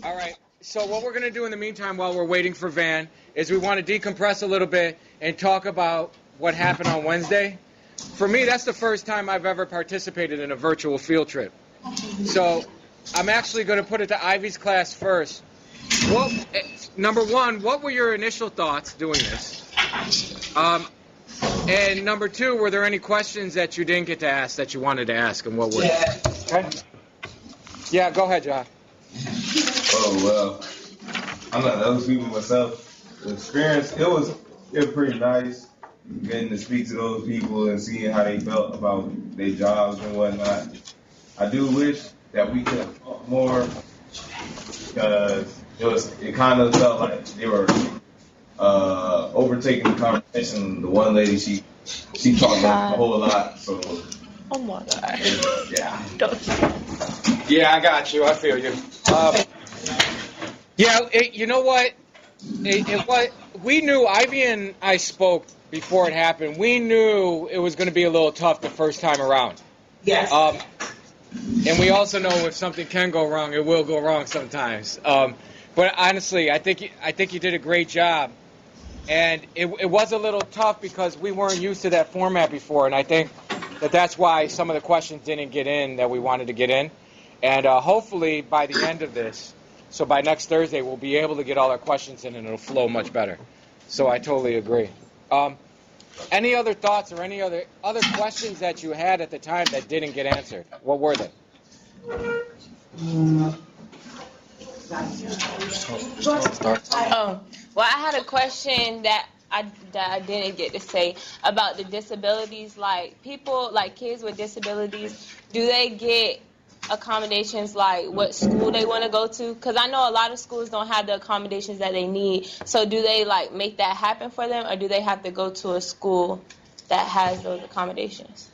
All right. So what we're going to do in the meantime while we're waiting for Van is we want to decompress a little bit and talk about what happened on Wednesday. For me, that's the first time I've ever participated in a virtual field trip. So I'm actually going to put it to Ivy's class first. Well, number one, what were your initial thoughts doing this? And number two, were there any questions that you didn't get to ask that you wanted to ask, and what were they? Okay. Yeah, go ahead, John. Oh, well, I'm not those people myself. The experience, it was pretty nice getting to speak to those people and seeing how they felt about their jobs and whatnot. I do wish that we could have talked more because it kind of felt like they were overtaking the conversation. The one lady, she talked a whole lot, so. Oh my God. Yeah. Yeah, I got you. I feel you. Yeah, you know what? We knew, Ivy and I spoke before it happened. We knew it was going to be a little tough the first time around. Yes. And we also know if something can go wrong, it will go wrong sometimes. But honestly, I think you did a great job. And it was a little tough because we weren't used to that format before, and I think that's why some of the questions didn't get in that we wanted to get in. And hopefully by the end of this, so by next Thursday, we'll be able to get all our questions in and it'll flow much better. So I totally agree. Any other thoughts or any other questions that you had at the time that didn't get answered? What were they? Well, I had a question that I didn't get to say about the disabilities. Like people, like kids with disabilities, do they get accommodations like what school they want to go to? Because I know a lot of schools don't have the accommodations that they need. So do they like make that happen for them, or do they have to go to a school that has those accommodations?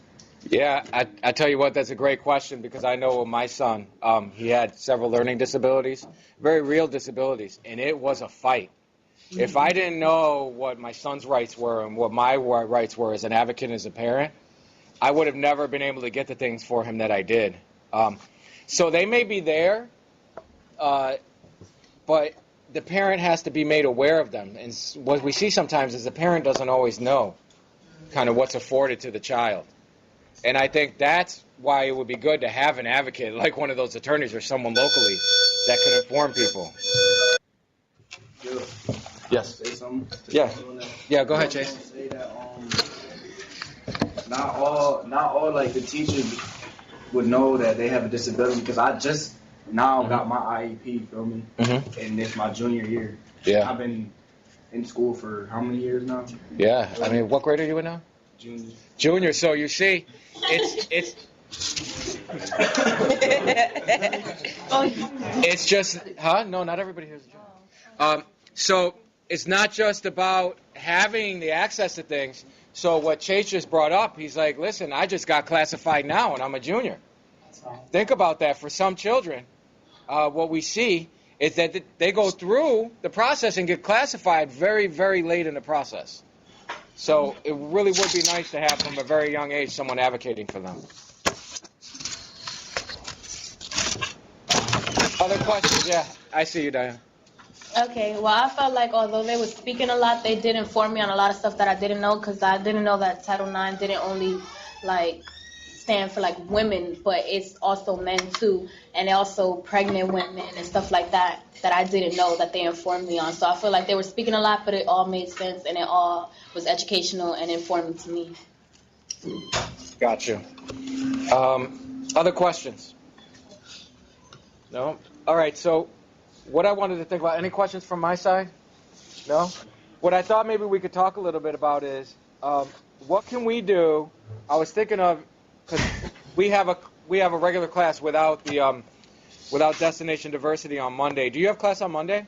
Yeah, I tell you what, that's a great question because I know my son, he had several learning disabilities, very real disabilities, and it was a fight. If I didn't know what my son's rights were and what my rights were as an advocate and as a parent, I would have never been able to get the things for him that I did. So they may be there, but the parent has to be made aware of them. And what we see sometimes is the parent doesn't always know kind of what's afforded to the child. And I think that's why it would be good to have an advocate, like one of those attorneys or someone locally that could inform people. Yes. Say something? Yeah. Yeah, go ahead, Chase. Say that, not all like the teachers would know that they have a disability, because I just now got my IEP, feel me? Mm-hmm. And it's my junior year. Yeah. I've been in school for how many years now? Yeah. I mean, what grade are you in now? Junior. Junior. So you see, it's it's just, huh? No, not everybody here is a junior. So it's not just about having the access to things. So what Chase just brought up, he's like, listen, I just got classified now and I'm a junior. Think about that. For some children, what we see is that they go through the process and get classified very, very late in the process. So it really would be nice to have from a very young age someone advocating for them. Other questions? Yeah, I see you, Diane. Okay, well, I felt like although they were speaking a lot, they did inform me on a lot of stuff that I didn't know, because I didn't know that Title IX didn't only, like, stand for, like, women, but it's also men, too, and also pregnant women and stuff like that I didn't know that they informed me on. So I feel like they were speaking a lot, but it all made sense, and it all was educational and informing to me. Gotcha. Other questions? No? All right, so what I wanted to think about, any questions from my side? No? What I thought maybe we could talk a little bit about is what can we do? I was thinking of, because we have a regular class without the without destination diversity on Monday. Do you have class on Monday?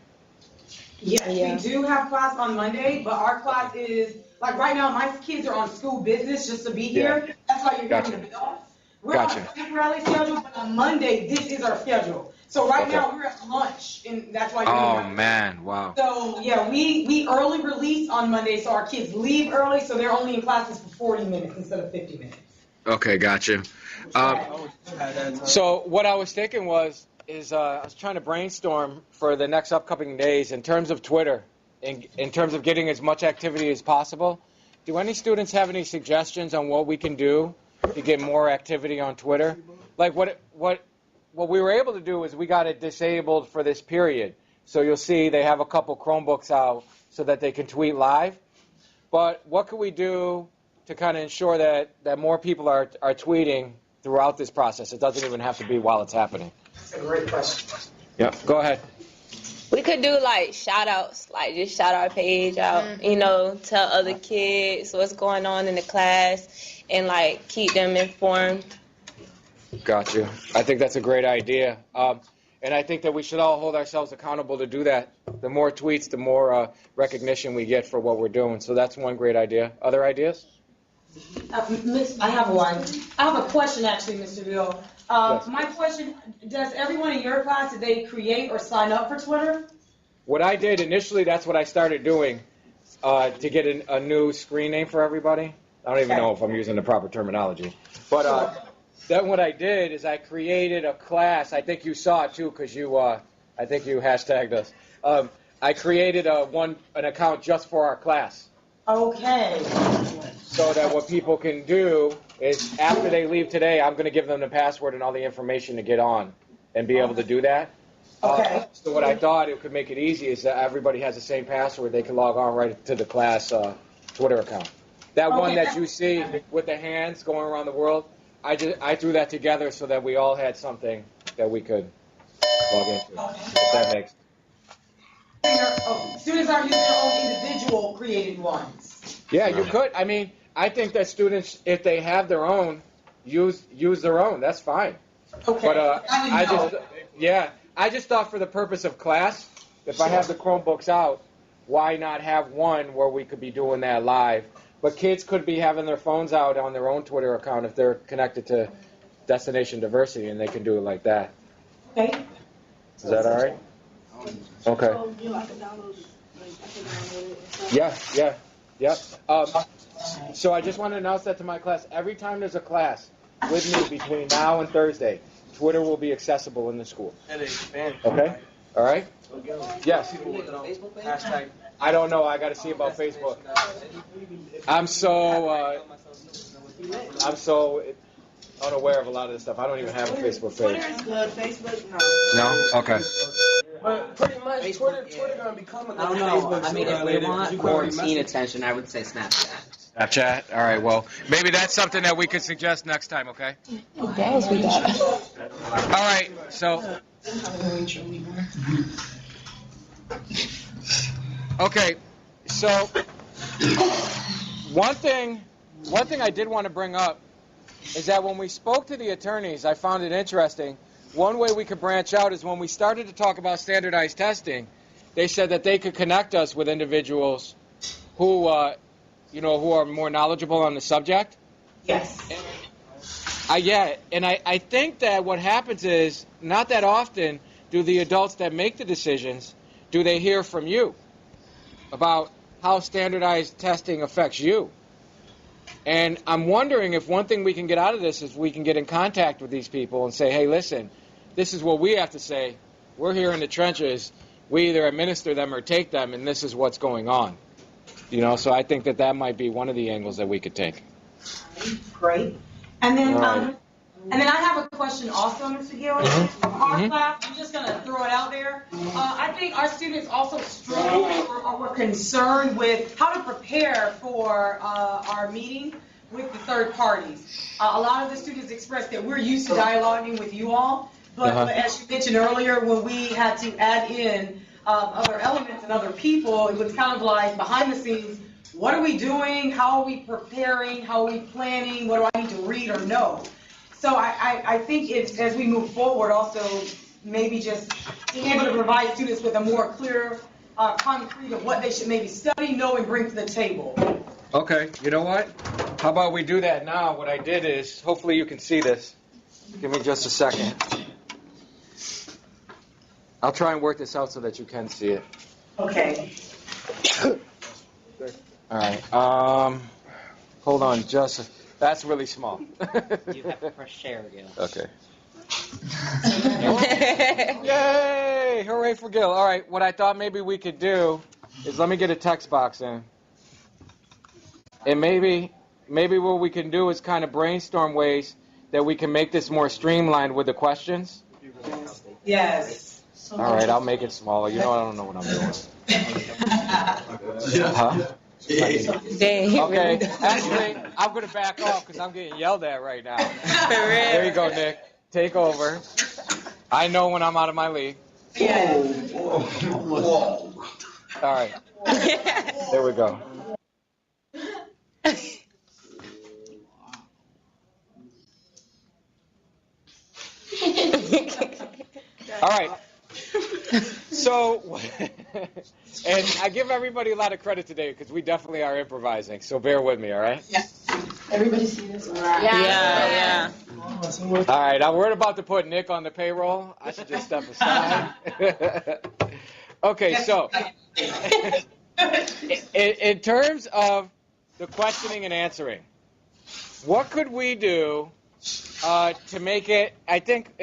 Yes, we do have class on Monday, but our class is, like right now, my kids are on school business just to be here. Yeah. That's why you're hearing the bill. We're on a temporary schedule, but on Monday, this is our schedule. So right now, we're at lunch, and that's why you're Oh, man, wow. So, yeah, we early release on Monday, so our kids leave early, so they're only in classes for 40 minutes instead of 50 minutes. Okay, gotcha. So what I was thinking was, is I was trying to brainstorm for the next upcoming days in terms of Twitter, in terms of getting as much activity as possible. Do any students have any suggestions on what we can do to get more activity on Twitter? Like what we were able to do is we got it disabled for this period. So you'll see they have a couple Chromebooks out so that they can tweet live. But what can we do to kind of ensure that more people are tweeting throughout this process? It doesn't even have to be while it's happening. That's a great question. Yeah, go ahead. We could do like shout outs, like just shout our page out, you know, tell other kids what's going on in the class and like keep them informed. Got you. I think that's a great idea. And I think that we should all hold ourselves accountable to do that. The more tweets, the more recognition we get for what we're doing. So that's one great idea. Other ideas? I have one. I have a question actually, Mr. Bill. Yes. My question, does everyone in your class, did they create or sign up for Twitter? What I did initially, that's what I started doing to get a new screen name for everybody. I don't even know if I'm using the proper terminology. But then what I did is I created a class. I think you saw it too because I think you hashtagged us. I created an account just for our class. Okay. So that what people can do is after they leave today, I'm going to give them the password and all the information to get on and be able to do that. Okay. So what I thought it could make it easy is that everybody has the same password. They can log on right to the class Twitter account. That one that you see with the hands going around the world, I threw that together so that we all had something that we could log into. If that makes Students aren't using their own individual created ones. Yeah, you could. I mean, I think that students, if they have their own, use their own. That's fine. Okay. But I just thought for the purpose of class, if I have the Chromebooks out, why not have one where we could be doing that live? But kids could be having their phones out on their own Twitter account if they're connected to Destination Diversity, and they can do it like that. Okay. Is that all right? Okay. Yeah. So I just want to announce that to my class. Every time there's a class with me between now and Thursday, Twitter will be accessible in the school. Okay? All right? Yes. I don't know. I got to see about Facebook. I'm so unaware of a lot of this stuff. I don't even have a Facebook page. Twitter is good. Facebook, No? Okay. But pretty much, Twitter gonna become a I don't know. I mean, if we want more teen attention, I would say Snapchat. Snapchat? All right, well, maybe that's something that we could suggest next time, okay? Yes, we got. All right, so. Okay, so one thing I did want to bring up is that when we spoke to the attorneys, I found it interesting. One way we could branch out is when we started to talk about standardized testing, they said that they could connect us with individuals who, who are more knowledgeable on the subject. Yes. I think that what happens is not that often do the adults that make the decisions, do they hear from you about how standardized testing affects you? And I'm wondering if one thing we can get out of this is we can get in contact with these people and say, hey, listen, this is what we have to say. We're here in the trenches. We either administer them or take them, and this is what's going on. So I think that might be one of the angles that we could take. Great. And then, Right. and then I have a question also, Mr. Gill. Our class, I'm just going to throw it out there. I think our students also struggle or were concerned with how to prepare for our meeting with the third parties. A lot of the students expressed that we're used to dialoguing with you all, but as you mentioned earlier, when we had to add in other elements and other people, it was kind of like behind the scenes, what are we doing? How are we preparing? How are we planning? What do I need to read or know? So I think as we move forward, also maybe just being able to provide students with a more clear, concrete of what they should maybe study, know, and bring to the table. Okay, you know what? How about we do that now? What I did is, hopefully you can see this. Give me just a second. I'll try and work this out so that you can see it. Okay. All right. Hold on, that's really small. You have to press share again. Okay. Yay! Hooray for Gil. All right, what I thought maybe we could do is let me get a text box in. And maybe what we can do is kind of brainstorm ways that we can make this more streamlined with the questions. Yes. All right, I'll make it smaller. You know I don't know what I'm doing. Huh? Okay, actually, I'm going to back off because I'm getting yelled at right now. There you go, Nick. Take over. I know when I'm out of my league. All right. There we go. All right. So, and I give everybody a lot of credit today because we definitely are improvising. So bear with me, all right? Yeah. Everybody see this? Yeah. All right. We're about to put Nick on the payroll. I should just step aside. Okay. So, in terms of the questioning and answering, what could we do to make it? I think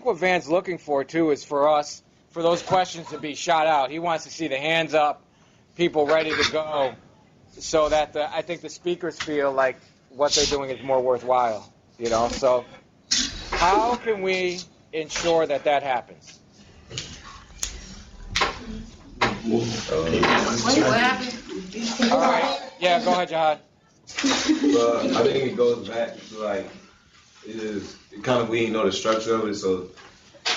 what Van's looking for too is for us. For those questions to be shot out. He wants to see the hands up, people ready to go, so that I think the speakers feel like what they're doing is more worthwhile, you know? So how can we ensure that happens? What happened? All right. Yeah, go ahead, Jahad. But I think it goes back to like, it kind of, we didn't know the structure of it, so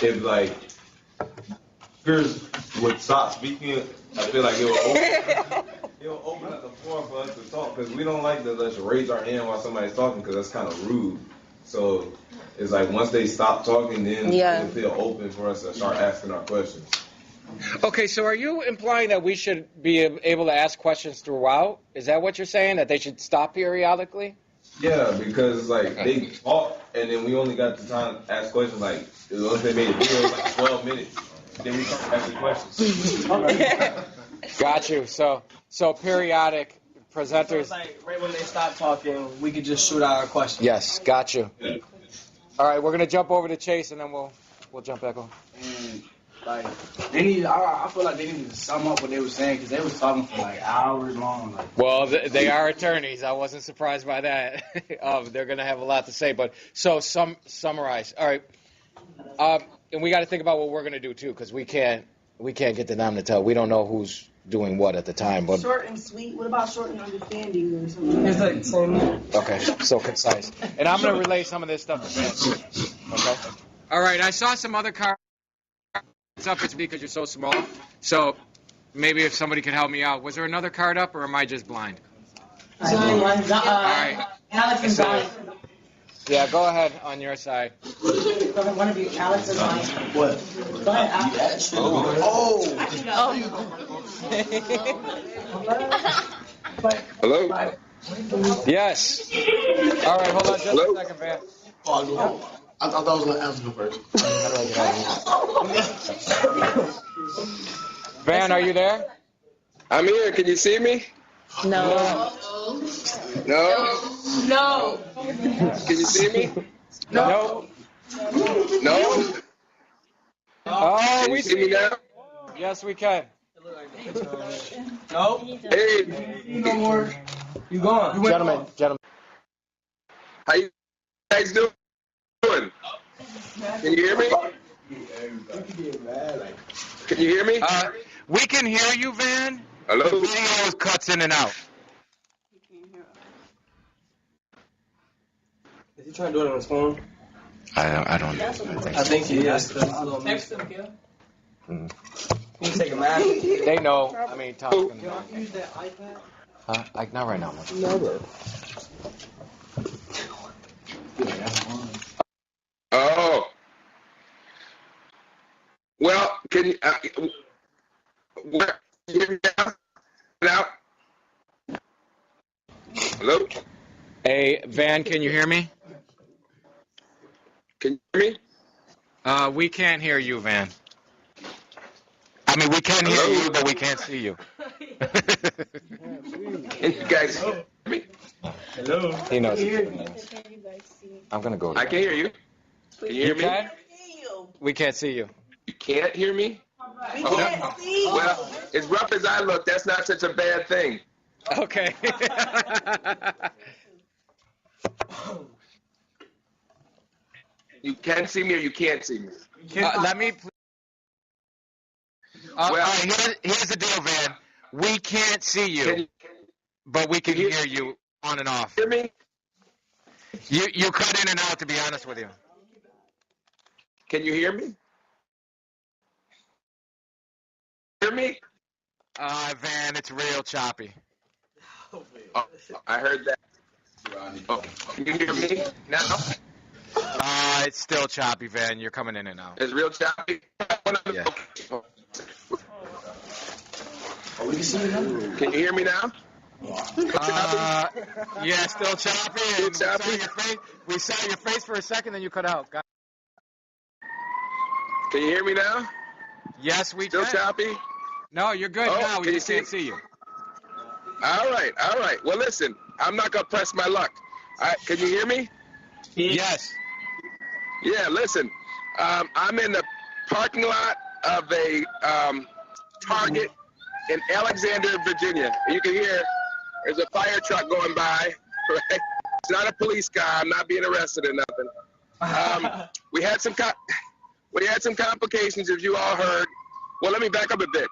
if like, speakers would stop speaking, I feel like it will open up the floor for us to talk, because we don't like to just raise our hand while somebody's talking, because that's kind of rude. So it's like once they stop talking, then it'll feel open for us to start asking our questions. Okay, so are you implying that we should be able to ask questions throughout? Is that what you're saying, that they should stop periodically? Yeah, because it's like they talk, and then we only got the time to ask questions. Like, once they made a video, it was like 12 minutes. Then we start asking questions. Got you. So periodic presenters. So like right when they stop talking, we could just shoot out our questions. Yes, got you. Yeah. All right, we're gonna jump over to Chase, and then we'll jump back on. And like I feel like they needed to sum up what they were saying, because they was talking for like hours long. Like, Well, they are attorneys. I wasn't surprised by that. They're gonna have a lot to say, but so summarize. All right, and we got to think about what we're gonna do too, because we can't get to them to tell. We don't know who's doing what at the time. But short and sweet. What about short and understanding or something? It's like same. okay, so concise. And I'm gonna relay some of this stuff to Ben. Okay. All right, I saw some other cards up. It's because you're so small. So maybe if somebody could help me out. Was there another card up, or am I just blind? All right. Alex and Zion. Yeah, go ahead on your side. One of you, Alex and Zion. What? Go ahead, Alex. Hello? Yes. All right, hold on just a second, Van. I thought I was going to ask you first. Van, are you there? I'm here. Can you see me? No. No? No. Can you see me? No. No? Oh, Can we you see me now? Yes, we can. No. Hey, No more. You gone. Gentlemen. how you guys doing? Can you hear me? Can you hear me? We can hear you, Van. Hello? The video cuts in and out. Is he trying to do it on his phone? I don't know. I think he is. Text him, Gil. Can you take a map? They know. I mean, Tom's Oh. gonna know. Use that iPad? Like not right now. Oh. Well, can you, where, can you hear me now? Hello? Hey, Van, can you hear me? Can you hear me? We can't hear you, Van. I mean, we can hear you, but we can't see you. Can you guys hear me? Hello. He knows. I'm gonna go. I can hear you. Can you hear me? Can? We can't see you. You can't hear me? We can't see. Well, as rough as I look, that's not such a bad thing. Okay. You can see me or you can't see me? Let me. All right, here's the deal, Van. We can't see you, but we can hear you on and off. Hear me? You cut in and out, to be honest with you. Can you hear me? Hear me? Van, it's real choppy. Oh, I heard that. Oh, can you hear me now? It's still choppy, Van. You're coming in and out. It's real choppy? Yeah. Oh, we can see you now. Can you hear me now? Yeah, still choppy. Still choppy? We saw your face for a second, then you cut out. Can you hear me now? Yes, we Still can. choppy? No, you're good now. We just can't see you. All right. Well, listen, I'm not going to press my luck. Can you hear me? Yes. Yeah, listen, I'm in the parking lot of a Target in Alexander, Virginia. You can hear there's a fire truck going by, right? It's not a police car. I'm not being arrested or nothing. We had some complications, if you all heard. Well, let me back up a bit.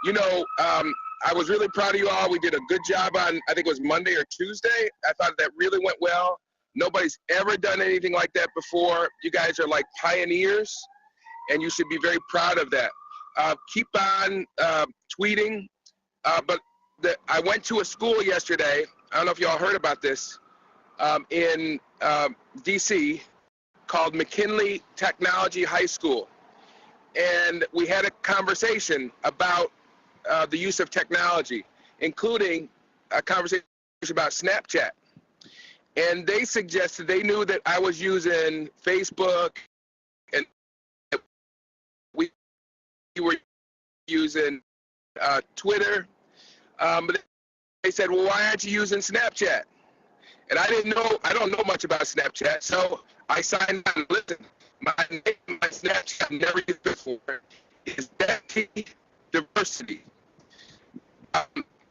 You know, I was really proud of you all. We did a good job on, I think it was Monday or Tuesday. I thought that really went well. Nobody's ever done anything like that before. You guys are like pioneers, and you should be very proud of that. Keep on tweeting. But I went to a school yesterday. I don't know if y'all heard about this, in D.C., called McKinley Technology High School. And we had a conversation about the use of technology, including a conversation about Snapchat. And they suggested they knew that I was using Facebook, and we were using Twitter. But they said, well, why aren't you using Snapchat? And I don't know much about Snapchat, so I signed on. Listen, my Snapchat I've never used before is DEFT Diversity.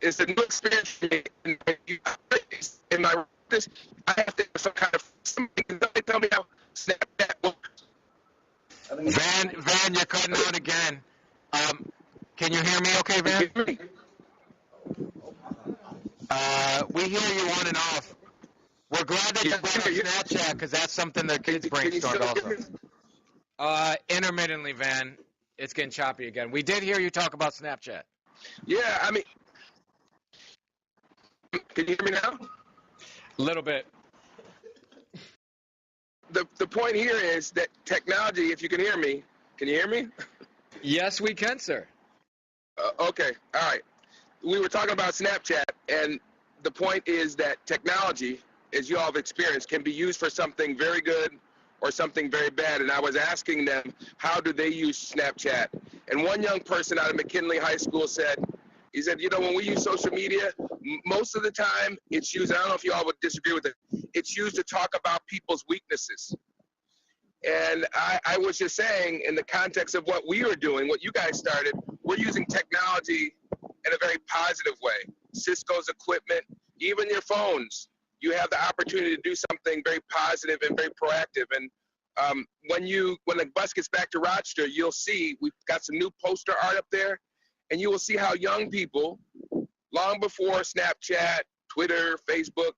It's a new experience for me. In my this, I have to have some kind of something. They tell me how Snapchat works. Van, you're cutting out again. Can you hear me okay, Van? We hear you on and off. We're glad that you brought up Snapchat, because that's something the kids brainstormed also. Intermittently, Van. It's getting choppy again. We did hear you talk about Snapchat. Yeah, I mean, can you hear me now? A little bit. The point here is that technology, if you can hear me, can you hear me? Yes, we can, sir. Okay, all right. We were talking about Snapchat, and the point is that technology, as you all have experienced, can be used for something very good or something very bad. And I was asking them, how do they use Snapchat? And one young person out of McKinley High School said, he said, you know, when we use social media, most of the time it's used, I don't know if you all would disagree with it, it's used to talk about people's weaknesses. And I was just saying, in the context of what we are doing, what you guys started, we're using technology in a very positive way. Cisco's equipment, even your phones, you have the opportunity to do something very positive and very proactive. And when the bus gets back to Rochester, you'll see we've got some new poster art up there, and you will see how young people, long before Snapchat, Twitter, Facebook,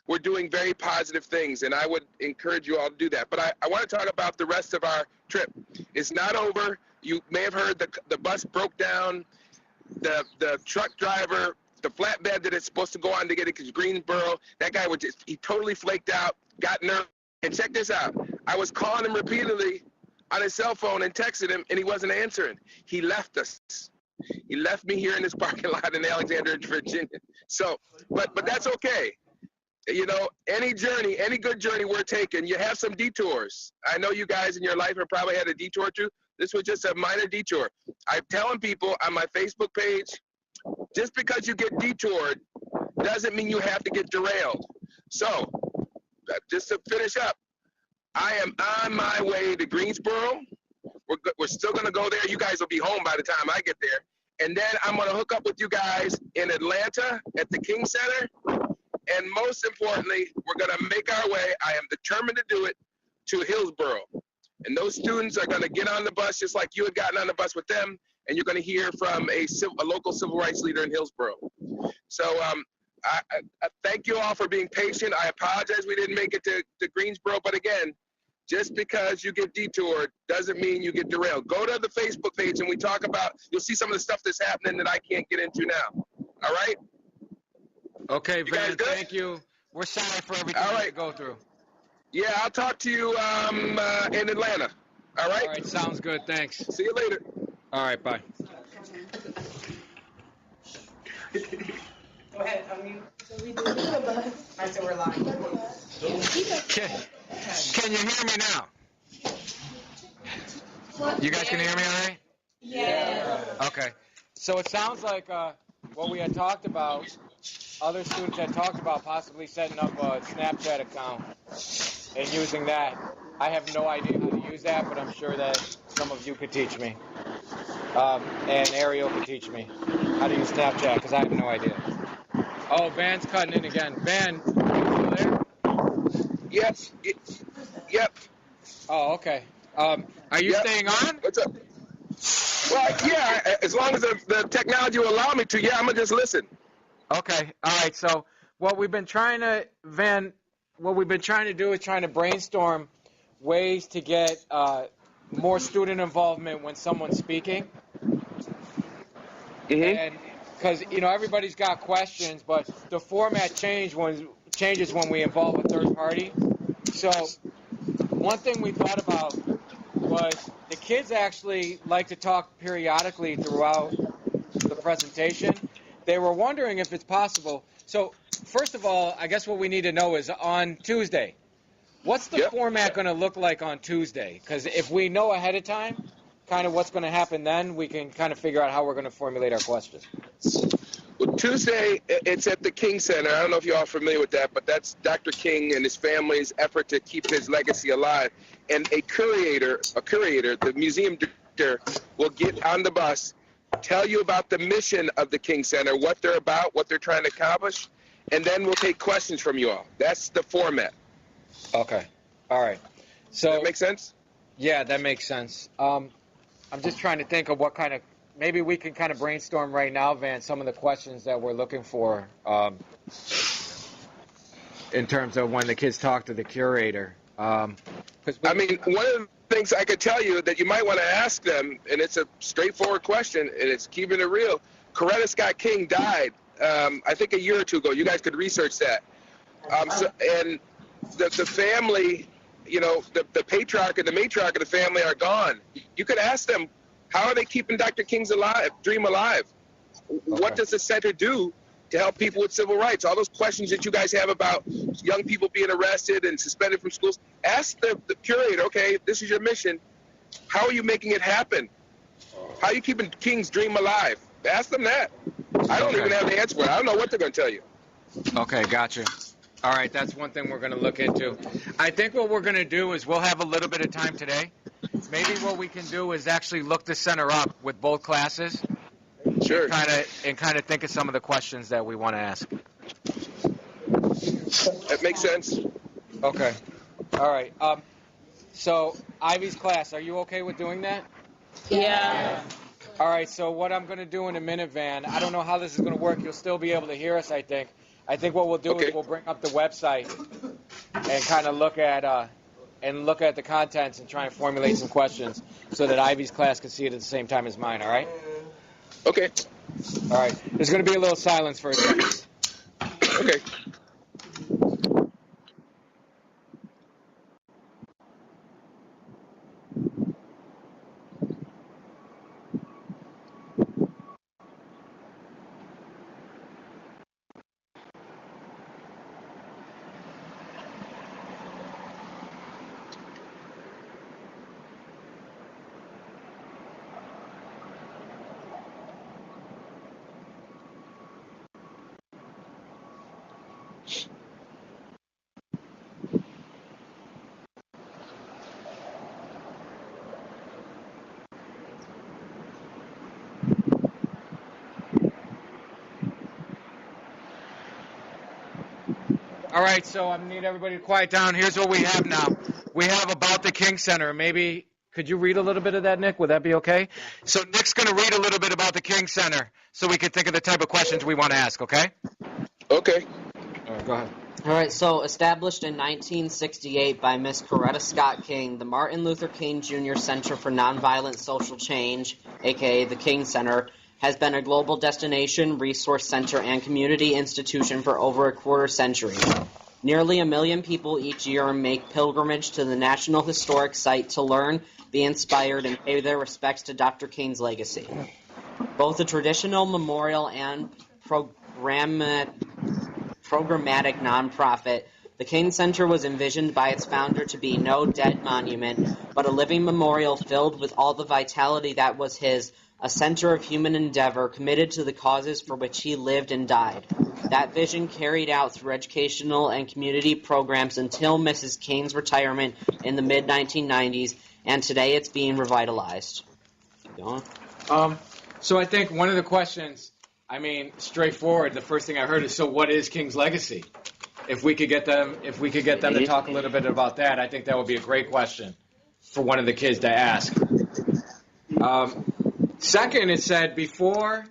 we're doing very positive things, and I would encourage you all to do that. But I want to talk about the rest of our trip. It's not over. You may have heard the bus broke down. The truck driver, the flatbed that it's supposed to go on to get it to Greensboro, that guy he totally flaked out, got nervous. And check this out. I was calling him repeatedly on his cell phone and texted him, and he wasn't answering. He left us. He left me here in this parking lot in Alexander, Virginia. So, but that's okay. You know, any journey, any good journey we're taking, you have some detours. I know you guys in your life have probably had a detour too. This was just a minor detour. I'm telling people on my Facebook page, just because you get detoured doesn't mean you have to get derailed. So, just to finish up, I am on my way to Greensboro. We're still going to go there. You guys will be home by the time I get there. And then I'm going to hook up with you guys in Atlanta at the King Center. And most importantly, we're going to make our way, I am determined to do it, to Hillsborough. And those students are going to get on the bus just like you had gotten on the bus with them, and you're going to hear from a local civil rights leader in Hillsborough. So I thank you all for being patient. I apologize we didn't make it to Greensboro, but again, just because you get detoured doesn't mean you get derailed. Go to the Facebook page and we talk about, you'll see some of the stuff that's happening that I can't get into now. All right? Okay, Van, thank you. We're sorry for everything we had to go through. Yeah, I'll talk to you in Atlanta. All right? All right, sounds good. Thanks. See you later. All right, bye. Go ahead, unmute. I said we're live. Can you hear me now? You guys can hear me all right? Yeah. Okay. So it sounds like what we had talked about, other students had talked about possibly setting up a Snapchat account and using that. I have no idea how to use that, but I'm sure that some of you could teach me. And Ariel could teach me how to use Snapchat, because I have no idea. Oh, Van's cutting in again. Van, you still there? Yep. Yep. Oh, okay. Are you staying on? What's up? Well, yeah, as long as the technology will allow me to, yeah, I'm going to just listen. Okay. All right. So what we've been trying to, Van, what we've been trying to do is trying to brainstorm ways to get more student involvement when someone's speaking. Mm-hmm. And because, everybody's got questions, but the format changes when we involve a third party. So one thing we thought about was the kids actually like to talk periodically throughout the presentation. They were wondering if it's possible. So first of all, I guess what we need to know is on Tuesday, what's the format going to look like on Tuesday? Because if we know ahead of time kind of what's going to happen then, we can kind of figure out how we're going to formulate our questions. Well, Tuesday, it's at the King Center. I don't know if you're all familiar with that, but that's Dr. King and his family's effort to keep his legacy alive. And a curator, the museum director, will get on the bus, tell you about the mission of the King Center, what they're about, what they're trying to accomplish, and then we'll take questions from you all. That's the format. Okay. All right. So Does that make sense? Yeah, that makes sense. I'm just trying to think of what kind of, maybe we can kind of brainstorm right now, Van, some of the questions that we're looking for in terms of when the kids talk to the curator. One of the things I could tell you that you might want to ask them, and it's a straightforward question, and it's keeping it real. Coretta Scott King died, I think a year or two ago. You guys could research that. And the family, the patriarch and the matriarch of the family are gone. You could ask them, how are they keeping Dr. King's dream alive? Okay. What does the center do to help people with civil rights? All those questions that you guys have about young people being arrested and suspended from schools, ask the curator, okay, this is your mission. How are you making it happen? How are you keeping King's dream alive? Ask them that. I don't even have the answer for it. I don't know what they're going to tell you. Okay, gotcha. All right, that's one thing we're going to look into. I think what we're going to do is we'll have a little bit of time today. Maybe what we can do is actually look the center up with both classes. Sure. And kind of think of some of the questions that we want to ask. That makes sense. Okay. All right. So Ivy's class, are you okay with doing that? Yeah. All right. So what I'm going to do in a minute, Van, I don't know how this is going to work. You'll still be able to hear us, I think. I think what we'll do is we'll bring up the website and kind of look at the contents and try and formulate some questions so that Ivy's class can see it at the same time as mine. All right? Okay. All right. There's going to be a little silence for a second. Okay. All right, so I need everybody to quiet down. Here's what we have now. We have About the King Center. Maybe, could you read a little bit of that, Nick? Would that be okay? So Nick's going to read a little bit about the King Center so we can think of the type of questions we want to ask, okay? Okay. All right, go ahead. All right, so established in 1968 by Miss Coretta Scott King, the Martin Luther King Jr. Center for Nonviolent Social Change, aka the King Center, has been a global destination, resource center, and community institution for over a quarter century. Nearly 1 million people each year make pilgrimage to the National Historic Site to learn, be inspired, and pay their respects to Dr. King's legacy. Both a traditional memorial and programmatic nonprofit, the King Center was envisioned by its founder to be no dead monument, but a living memorial filled with all the vitality that was his, a center of human endeavor committed to the causes for which he lived and died. That vision carried out through educational and community programs until Mrs. King's retirement in the mid-1990s, and today it's being revitalized. Keep going. So I think one of the questions, I mean, straightforward, the first thing I heard is, so what is King's legacy? If we could get them to talk a little bit about that, I think that would be a great question for one of the kids to ask. Second, it said before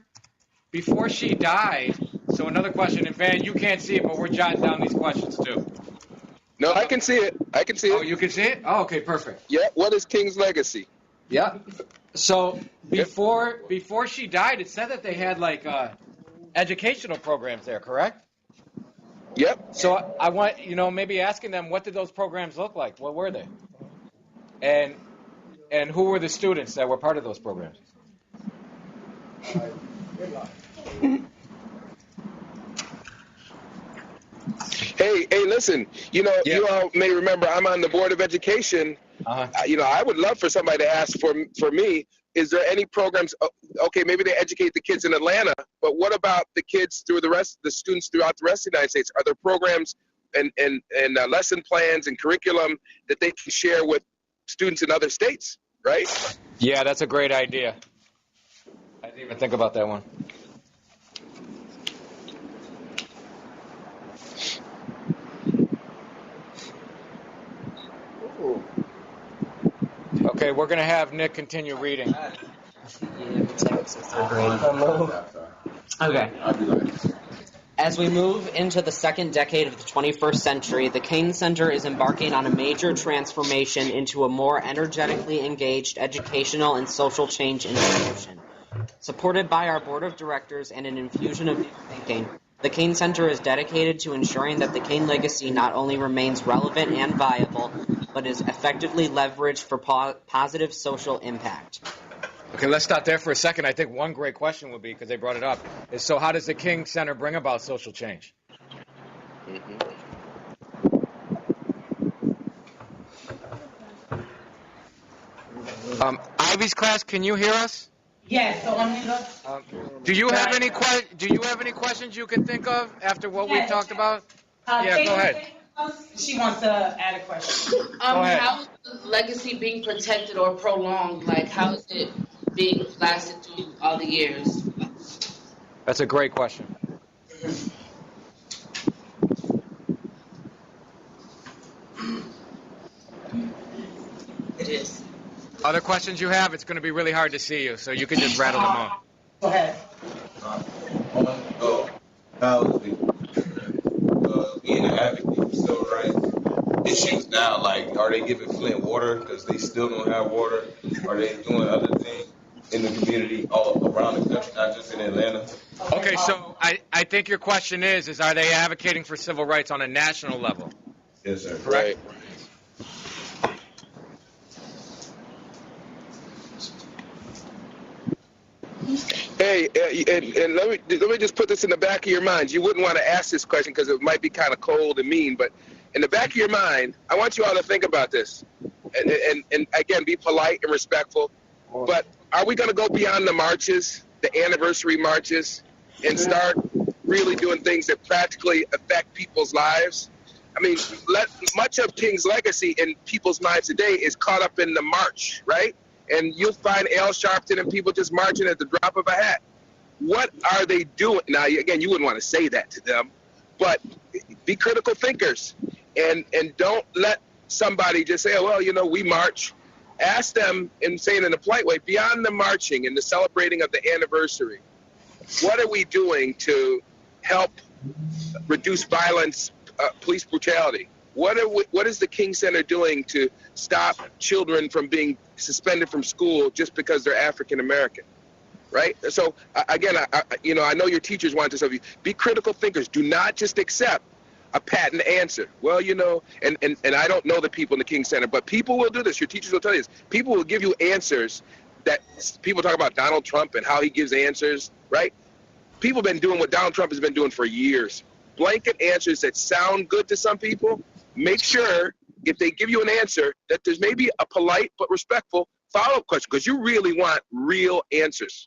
she died. So another question, and Van, you can't see it, but we're jotting down these questions too. No, I can see it. I can see it. Oh, you can see it? Oh, okay, perfect. Yeah. What is King's legacy? Yeah. So before she died, it said that they had like educational programs there, correct? Yep. So I want, maybe asking them, what did those programs look like? What were they? And who were the students that were part of those programs? Hey, listen, you all may remember I'm on the Board of Education. I would love for somebody to ask for me, is there any programs, okay, maybe they educate the kids in Atlanta, but what about the kids through the students throughout the rest of the United States? Are there programs and lesson plans and curriculum that they can share with students in other states, right? Yeah, that's a great idea. I didn't even think about that one. Okay, we're going to have Nick continue reading. Okay. As we move into the second decade of the 21st century, the King Center is embarking on a major transformation into a more energetically engaged educational and social change institution. Supported by our board of directors and an infusion of new thinking, the King Center is dedicated to ensuring that the King legacy not only remains relevant and viable, but is effectively leveraged for positive social impact. Okay, let's stop there for a second. I think one great question would be, because they brought it up, is so how does the King Center bring about social change? Ivy's class, can you hear us? Yes, so I'm do you have any questions you can think of after what we talked about? Yeah, go ahead. She wants to add a question. How is the legacy being protected or prolonged? Like, how is it being lasted through all the years? That's a great question. It is. Other questions you have? It's going to be really hard to see you, so you can just rattle them off. Go ahead. How is being an advocate for civil rights issues now? Like, are they giving Flint water because they still don't have water? Are they doing other things in the community all around the country, not just in Atlanta? Okay, so I think your question is are they advocating for civil rights on a national level? Yes, sir. Right. Hey, and let me just put this in the back of your minds. You wouldn't want to ask this question because it might be kind of cold and mean, but in the back of your mind, I want you all to think about this. And again, be polite and respectful. But are we going to go beyond the marches, the anniversary marches, and start really doing things that practically affect people's lives? I mean, much of King's legacy in people's minds today is caught up in the march, right? And you'll find Al Sharpton and people just marching at the drop of a hat. What are they doing? Now, again, you wouldn't want to say that to them, But be critical thinkers, and don't let somebody just say, oh, well, you know, we march. Ask them, and say it in a polite way, beyond the marching and the celebrating of the anniversary, what are we doing to help reduce violence, police brutality? What is the King Center doing to stop children from being suspended from school just because they're African American? Right? So again, I know your teachers want this of you. Be critical thinkers. Do not just accept a patent answer. Well, you know, and I don't know the people in the King Center, but people will do this. Your teachers will tell you this. People will give you answers that people talk about Donald Trump and how he gives answers, right? People have been doing what Donald Trump has been doing for years. Blanket answers that sound good to some people. Make sure if they give you an answer that there's maybe a polite but respectful follow-up question, because you really want real answers.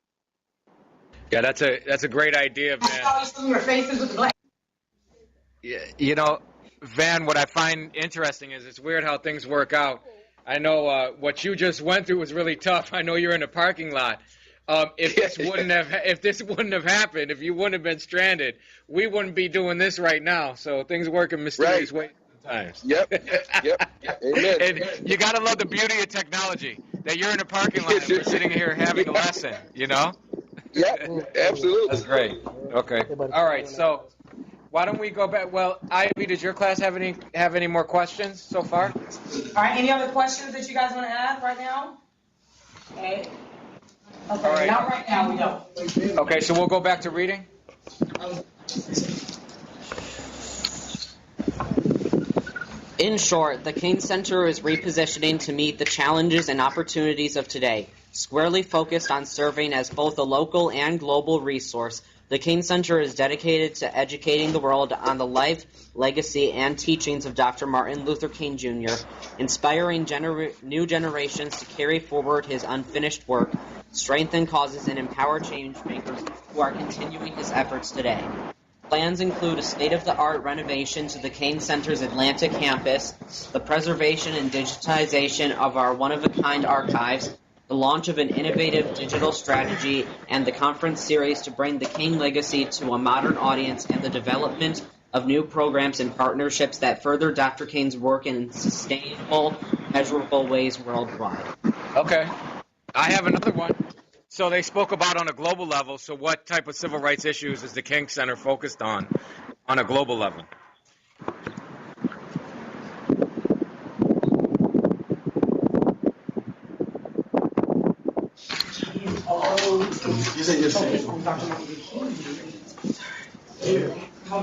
Yeah, that's a great idea, Van. I saw you some of your faces with the black. Yeah, you know, Van, what I find interesting is it's weird how things work out. I know what you just went through was really tough. I know you're in a parking lot. If this wouldn't have happened, if you wouldn't have been stranded, we wouldn't be doing this right now. So things work in mysterious ways sometimes. Yep. Amen. And you gotta love the beauty of technology. That you're in a parking lot and we're sitting here having a lesson. You know? Yep. Absolutely. That's great. Okay. All right. So why don't we go back? Well, Ivy, does your class have any more questions so far? All right, any other questions that you guys want to ask right now? Okay. Okay, All right. not right now, we don't. Okay, so we'll go back to reading. In short, the King Center is repositioning to meet the challenges and opportunities of today. Squarely focused on serving as both a local and global resource, the King Center is dedicated to educating the world on the life, legacy, and teachings of Dr. Martin Luther King Jr., inspiring new generations to carry forward his unfinished work, strengthen causes, and empower change makers who are continuing his efforts today. Plans include a state-of-the-art renovation to the King Center's Atlantic campus, the preservation and digitization of our one-of-a-kind archives, the launch of an innovative digital strategy, and the conference series to bring the King legacy to a modern audience, and the development of new programs and partnerships that further Dr. King's work in sustainable, measurable ways worldwide. Okay. I have another one. So they spoke about on a global level, so what type of civil rights issues is the King Center focused on a global level?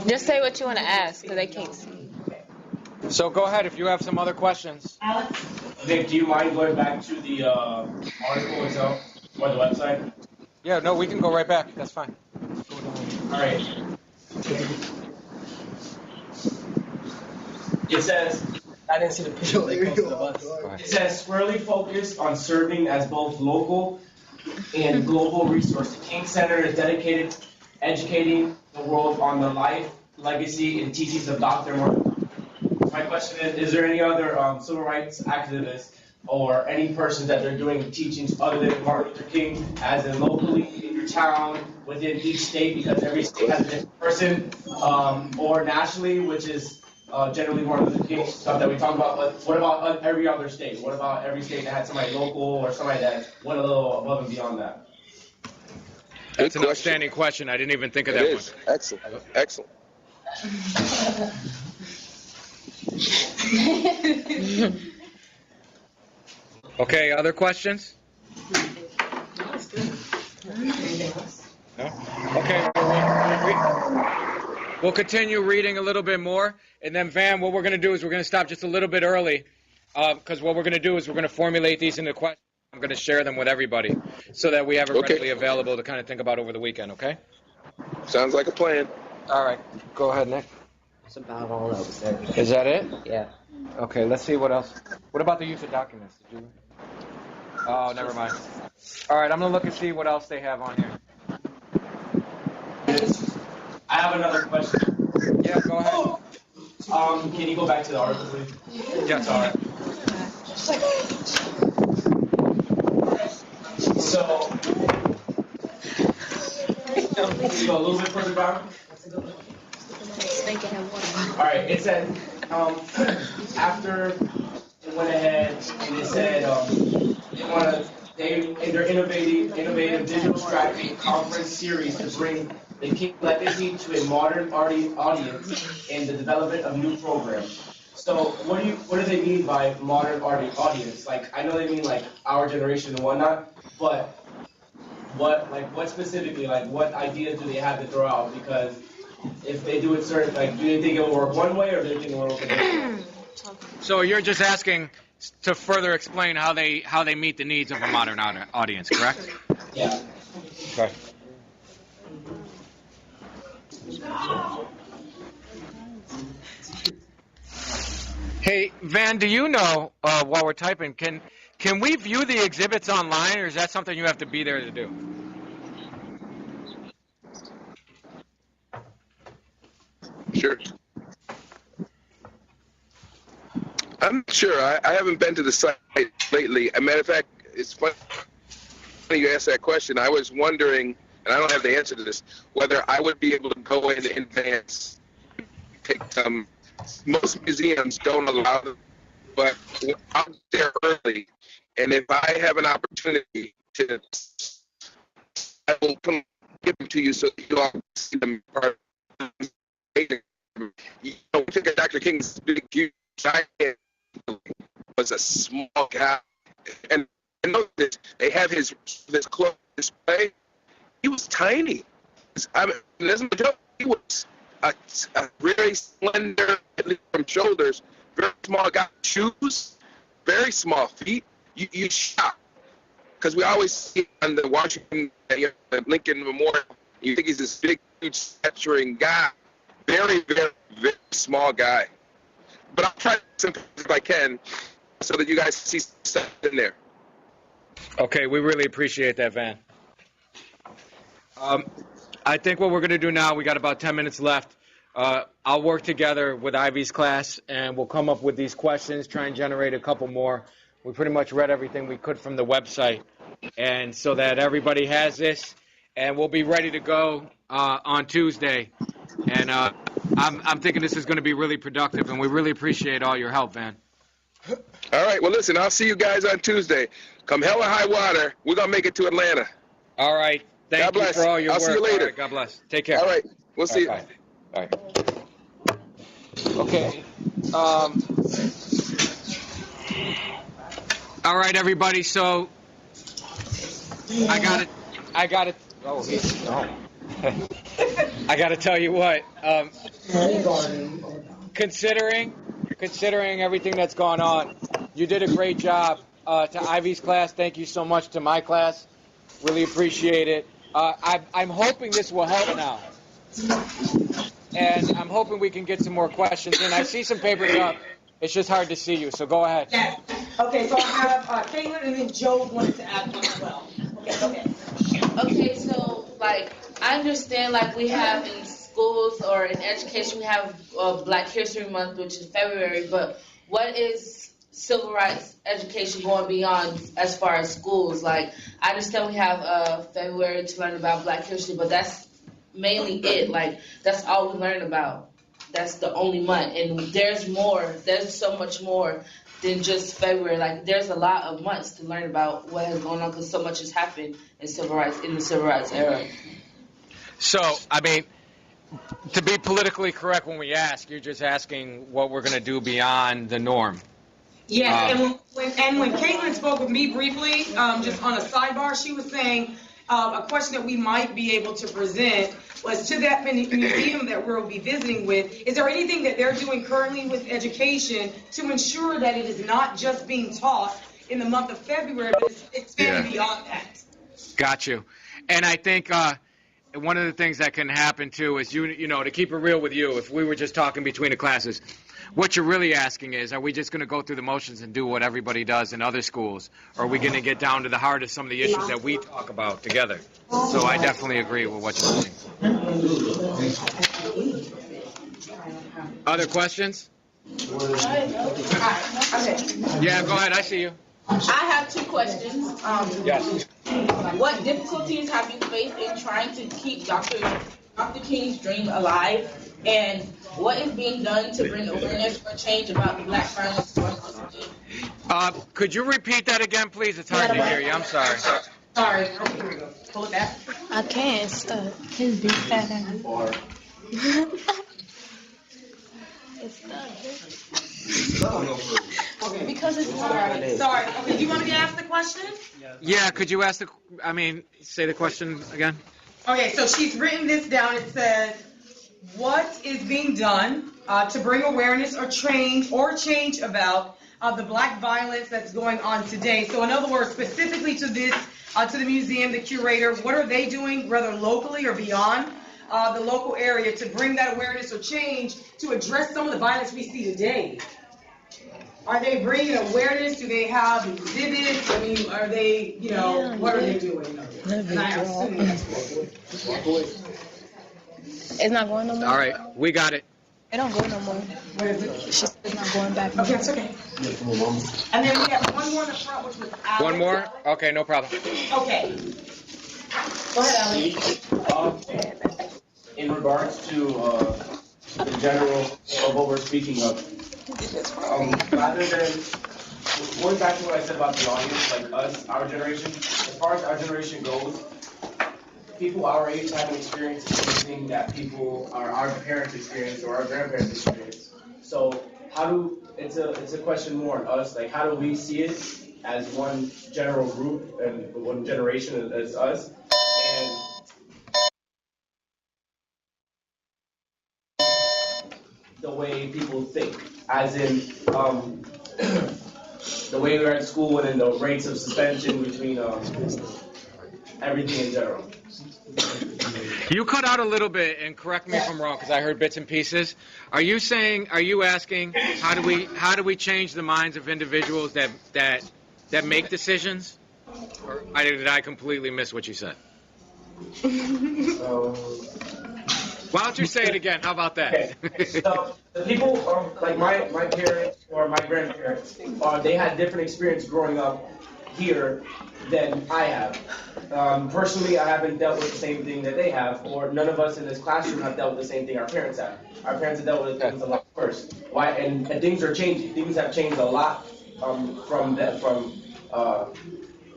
Just say what you want to ask, because they can't see. So go ahead if you have some other questions. Nick, do you mind going back to the article itself or the website? Yeah, no, we can go right back. That's fine. All right. It says, I didn't see the picture. It says, squarely focused on serving as both local and global resource. The King Center is dedicated to educating the world on the life, legacy, and teachings of Dr. Martin. My question is there any other civil rights activists or any person that they're doing teachings other than Martin Luther King, as in locally in your town, within each state, because every state has a different person, or nationally, which is generally Martin Luther King stuff that we talk about, but what about every other state? What about every state that had somebody local or somebody that went a little above and beyond that? That's an outstanding question. I didn't even think of that one. Excellent. Okay, other questions? No? Okay, we'll continue reading a little bit more, and then Van, what we're going to do is we're going to stop just a little bit early, because what we're going to do is we're going to formulate these into questions. I'm going to share them with everybody so that we have it readily available to kind of think about over the weekend, okay? Sounds like a plan. All right, go ahead, Nick. That's about all that was there. Is that it? Yeah. Okay, let's see what else. What about the use of documents? Did you? Oh, never mind. All right, I'm going to look and see what else they have on here. I have another question. Yeah, go ahead. Can you go back to the article, please? Yes, all right. So, can you go a little bit further down? thinking it was. All right, it said, after it went ahead and it said, they're innovative digital strategy conference series to bring the King legacy to a modern audience and the development of new programs. So what do they mean by modern audience? Like, I know they mean like our generation and whatnot, but what specifically, like what ideas do they have to throw out? Because if they do it certain, like, do they think it will work one way or do they think it will work another way? So you're just asking to further explain how they meet the needs of a modern audience, correct? Yeah. Okay. Hey, Van, do you know, while we're typing, can we view the exhibits online, or is that something you have to be there to do? Sure. I'm not sure. I haven't been to the site lately. As a matter of fact, it's funny you asked that question. I was wondering, and I don't have the answer to this, whether I would be able to go in advance, take some. Most museums don't allow them, but I'm there early, and if I have an opportunity to, I will come give them to you so you all see them. You know, we took at Dr. King's big, huge, giant, was a small guy, and I know that they have his clothes display. He was tiny. I mean, that's my joke. He was a very slender, from shoulders, very small guy. Shoes, very small feet. You shocked because we always see on the Washington, Lincoln Memorial. You think he's this big, huge, staturing guy. Very, very, very small guy. But I'll try to simplify if I can so that you guys see stuff in there. Okay, we really appreciate that, Van. I think what we're going to do now, we got about 10 minutes left. I'll work together with Ivy's class, and we'll come up with these questions, try and generate a couple more. We pretty much read everything we could from the website, and so that everybody has this, and we'll be ready to go on Tuesday. And I'm thinking this is going to be really productive, and we really appreciate all your help, Van. All right, well, listen, I'll see you guys on Tuesday. Come hell or high water, we're going to make it to Atlanta. All right. Thank God bless. you for all your I'll work. see you later. All right, God bless. Take care. All right, we'll see you. Bye. All right. Okay. All right, everybody. So I got it. Oh, I got to tell you what. Considering everything that's gone on, you did a great job. To Ivy's class, thank you so much. To my class, really appreciate it. I'm hoping this will help now. And I'm hoping we can get some more questions in. I see some papers up. It's just hard to see you, so go ahead. Yeah. Okay, so I have Caitlin and then Joe wanted to add one as well. Okay. Okay, so, like, I understand, like, we have in schools or in education, we have Black History Month, which is February, but what is civil rights education going beyond as far as schools? Like, I understand we have February to learn about Black history, but that's mainly it. Like, that's all we learn about. That's the only month. And there's more. There's so much more than just February. Like, there's a lot of months to learn about what has gone on because so much has happened in the civil rights era. So, I mean, to be politically correct when we ask, you're just asking what we're going to do beyond the norm. Yeah, and when Caitlin spoke with me briefly, just on a sidebar, she was saying a question that we might be able to present was to that museum that we'll be visiting with, is there anything that they're doing currently with education to ensure that it is not just being taught in the month of February, but it's expanding beyond that? Got you. And I think one of the things that can happen too is, you know, to keep it real with you, if we were just talking between the classes, what you're really asking is, are we just going to go through the motions and do what everybody does in other schools? Or are we going to get down to the heart of some of the issues that we talk about together? So I definitely agree with what you're saying. Other questions? Okay. Yeah, go ahead. I see you. I have two questions. Yes. What difficulties have you faced in trying to keep Dr. King's dream alive? And what is being done to bring awareness or change about the black violence going on today? Could you repeat that again, please? It's hard to hear you. I'm sorry. Sorry. Okay, here we go. Pull it back. I can't stop. His big fat ass. It's stuck. Because it's Sorry, okay, do you want me to ask the question? Yeah, could you ask say the question again? Okay, so she's written this down. It says, what is being done to bring awareness or change about the black violence that's going on today? So in other words, specifically to this, to the museum, the curator, what are they doing, whether locally or beyond the local area, to bring that awareness or change to address some of the violence we see today? Are they bringing awareness? Do they have exhibits? I mean, are they, what are they doing? And I assume that's what. It's not going no more. All right, we got it. It don't go no more. She's not going back. Okay, it's okay. And then we have one more in the front, which was Alex. One more? Okay, no problem. Okay. Go ahead, Alex. In regards to the general of what we're speaking of, rather than going back to what I said about the audience, like us, our generation, as far as our generation goes, people our age haven't experienced anything that our parents experienced or our grandparents experienced. So it's a question more on us, like how do we see it as one general group and one generation as us, and the way people think, as in the way we were at school and the rates of suspension between everything in general. You cut out a little bit, and correct me if I'm wrong, because I heard bits and pieces. Are you asking, how do we change the minds of individuals that make decisions? Or did I completely miss what you said? Why don't you say it again? How about that? Okay. So the people, like my parents or my grandparents, they had different experience growing up here than I have. Personally, I haven't dealt with the same thing that they have, or none of us in this classroom have dealt with the same thing our parents have. Our parents have dealt with things a lot worse. Why? And things are changing. Things have changed a lot from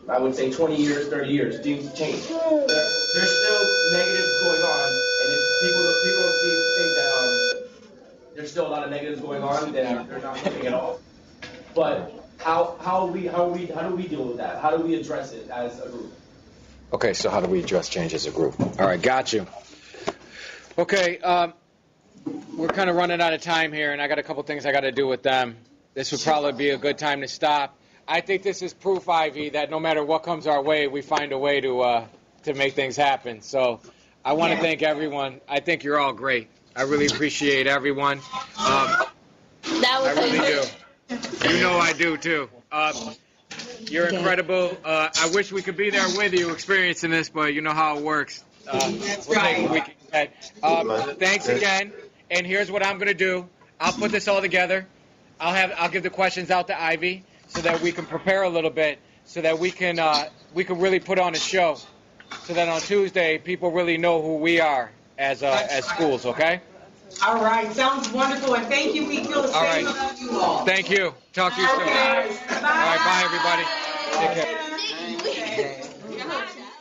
I would say 20 years, 30 years. Things change. There's still negatives going on, and if people don't think that there's still a lot of negatives going on, then they're not looking at all. But how do we deal with that? How do we address it as a group? Okay, so how do we address change as a group? All right, got you. Okay, we're kind of running out of time here, and I got a couple things I got to do with them. This would probably be a good time to stop. I think this is proof, Ivy, that no matter what comes our way, we find a way to make things happen. So I want to thank everyone. I think you're all great. I really appreciate everyone. That was I really do. You know I do, too. You're incredible. I wish we could be there with you experiencing this, but you know how it works. That's we'll right. take a week ahead. Thanks again. And here's what I'm going to do. I'll put this all together. I'll give the questions out to Ivy so that we can prepare a little bit, so that we can really put on a show, so that on Tuesday people really know who we are as schools. Okay. All right, sounds wonderful, and thank you. We feel the same about you all. Thank you. Talk to you soon. Okay. All right, bye everybody. Take care.